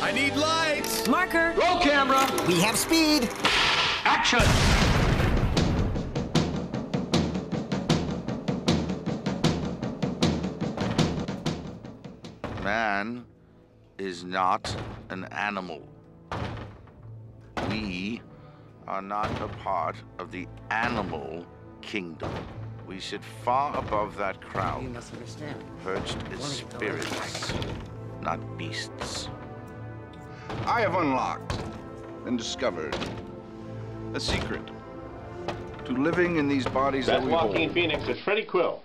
I need lights! Marker! Roll camera! We have speed! Action! Man is not an animal. We are not a part of the animal kingdom. We sit far above that crowd, You must understand. perched as spirits, not beasts. I have unlocked and discovered a secret to living in these bodies that That's we Joaquin hold. Phoenix as Freddie Quill,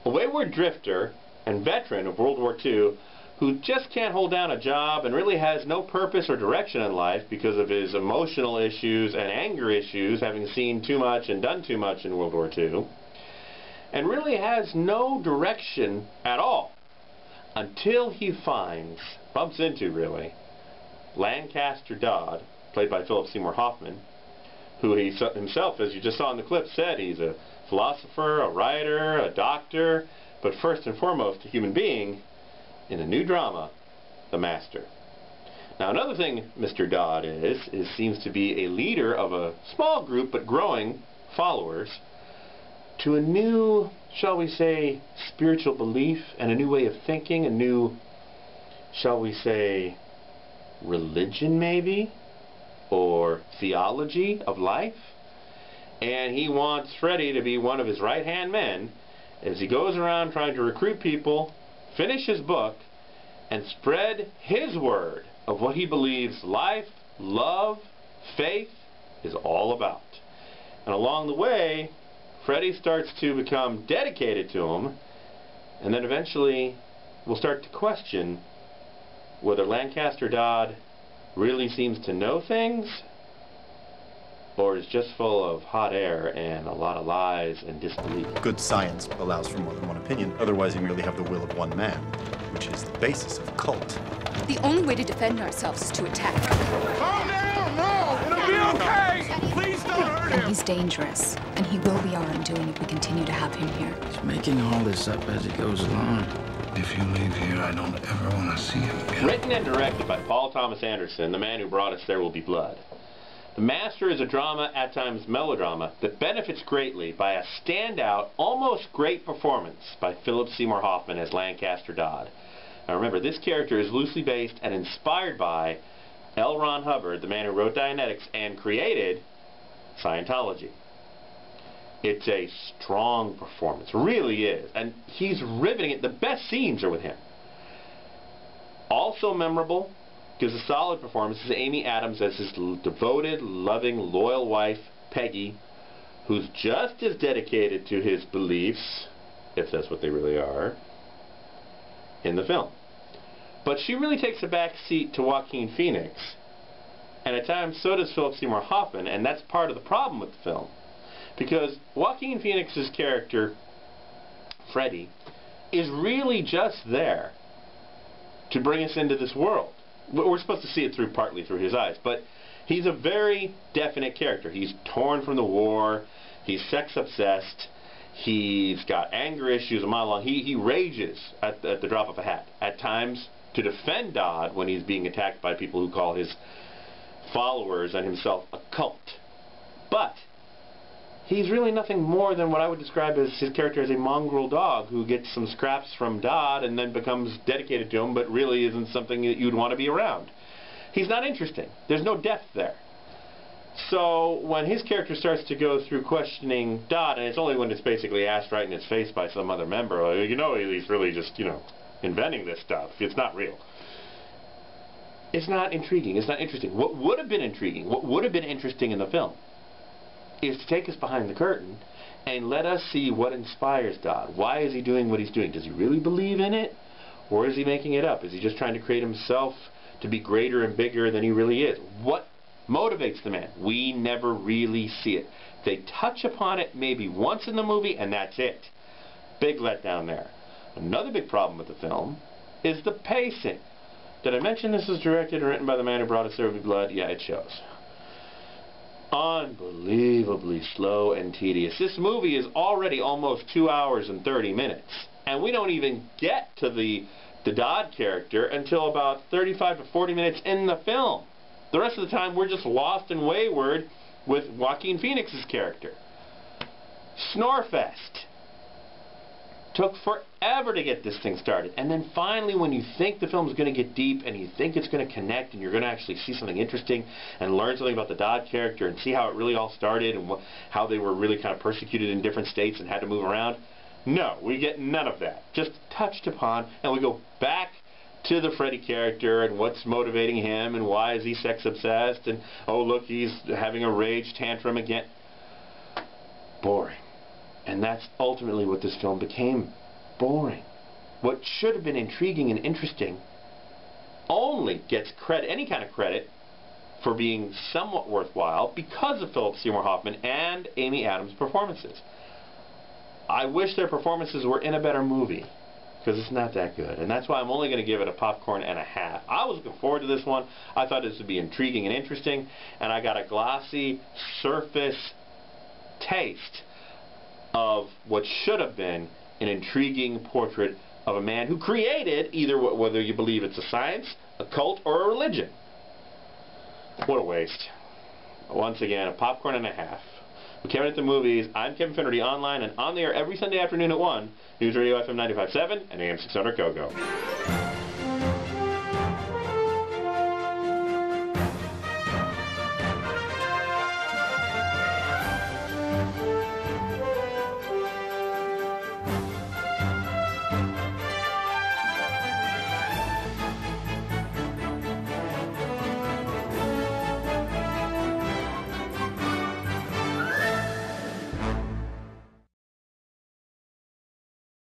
a wayward drifter and veteran of World War II who just can't hold down a job and really has no purpose or direction in life because of his emotional issues and anger issues, having seen too much and done too much in World War II, and really has no direction at all until he bumps into really, Lancaster Dodd, played by Phillip Seymour Hoffman, who he himself, as you just saw in the clip, said he's a philosopher, a writer, a doctor, but first and foremost a human being in a new drama, The Master. Now another thing Mr. Dodd seems to be a leader of a small group but growing followers to a new, shall we say, spiritual belief and a new way of thinking, a new, shall we say, religion maybe, or theology of life. And he wants Freddie to be one of his right-hand men as he goes around trying to recruit people, finish his book, and spread his word of what he believes life, love, faith is all about. And along the way, Freddie starts to become dedicated to him, and then eventually will start to question whether Lancaster Dodd really seems to know things or is just full of hot air and a lot of lies and disbelief. Good science allows for more than one opinion. Otherwise, you merely have the will of one man, which is the basis of a cult. The only way to defend ourselves is to attack. Calm down! No! It'll be okay! Please don't hurt And him! he's dangerous, and he will be our undoing if we continue to have him here. He's making all this up as it goes along. If you leave here, I don't ever want to see him again. Written and directed by Paul Thomas Anderson, the man who brought us There Will Be Blood. The Master is a drama, at times melodrama, that benefits greatly by a standout, almost great performance by Phillip Seymour Hoffman as Lancaster Dodd. Now remember, this character is loosely based and inspired by L. Ron Hubbard, the man who wrote Dianetics and created Scientology. It's a strong performance, really is, and he's riveting it. The best scenes are with him. Also memorable, gives a solid performance, is Amy Adams as his devoted, loving, loyal wife, Peggy, who's just as dedicated to his beliefs, if that's what they really are, in the film. But she really takes a back seat to Joaquin Phoenix, and at times so does Phillip Seymour Hoffman, and that's part of the problem with the film. Because Joaquin Phoenix's character, Freddie, is really just there to bring us into this world. We're supposed to see it partly through his eyes, but he's a very definite character. He's torn from the war, he's sex-obsessed, he's got anger issues a mile long. He rages at the drop of a hat, at times to defend Dodd when he's being attacked by people who call his followers and himself a cult. But he's really nothing more than what I would describe as his character as a mongrel dog who gets some scraps from Dodd and then becomes dedicated to him, but really isn't something that you'd want to be around. He's not interesting. There's no depth there. So when his character starts to go through questioning Dodd, and it's only when it's basically asked right in his face by some other member, like, you know, he's really just, you know, inventing this stuff. It's not real. It's not intriguing. It's not interesting. What would have been intriguing, what would have been interesting in the film, is to take us behind the curtain and let us see what inspires Dodd. Why is he doing what he's doing? Does he really believe in it? Or is he making it up? Is he just trying to create himself to be greater and bigger than he really is? What motivates the man? We never really see it. They touch upon it maybe once in the movie, and that's it. Big letdown there. Another big problem with the film is the pacing. Did I mention this was directed and written by the man who brought us There Will Be Blood? Yeah, it shows. Unbelievably slow and tedious. This movie is already almost 2 hours and 30 minutes, and we don't even get to the the Dodd character until about 35 to 40 minutes in the film. The rest of the time, we're just lost and wayward with Joaquin Phoenix's character. Snorefest. Took forever to get this thing started. And then finally, when you think the film's going to get deep and you think it's going to connect and you're going to actually see something interesting and learn something about the Dodd character and see how it really all started and how they were really kind of persecuted in different states and had to move around, no, we get none of that. Just touched upon, and we go back to the Freddy character and what's motivating him and why is he sex obsessed and, oh look, he's having a rage tantrum again. Boring. And that's ultimately what this film became. Boring. What should have been intriguing and interesting only gets credit, any kind of credit, for being somewhat worthwhile because of Phillip Seymour Hoffman and Amy Adams' performances. I wish their performances were in a better movie, because it's not that good. And that's why I'm only going to give it a popcorn and a half. I was looking forward to this one. I thought this would be intriguing and interesting, and I got a glossy, surface taste of what should have been an intriguing portrait of a man who created either, whether you believe it's a science, a cult, or a religion. What a waste. Once again, a popcorn and a half. With Kevin at the Movies, I'm Kevin Finnerty, online and on the air every Sunday afternoon at 1, News Radio FM 95.7 and AM 600 KOGO.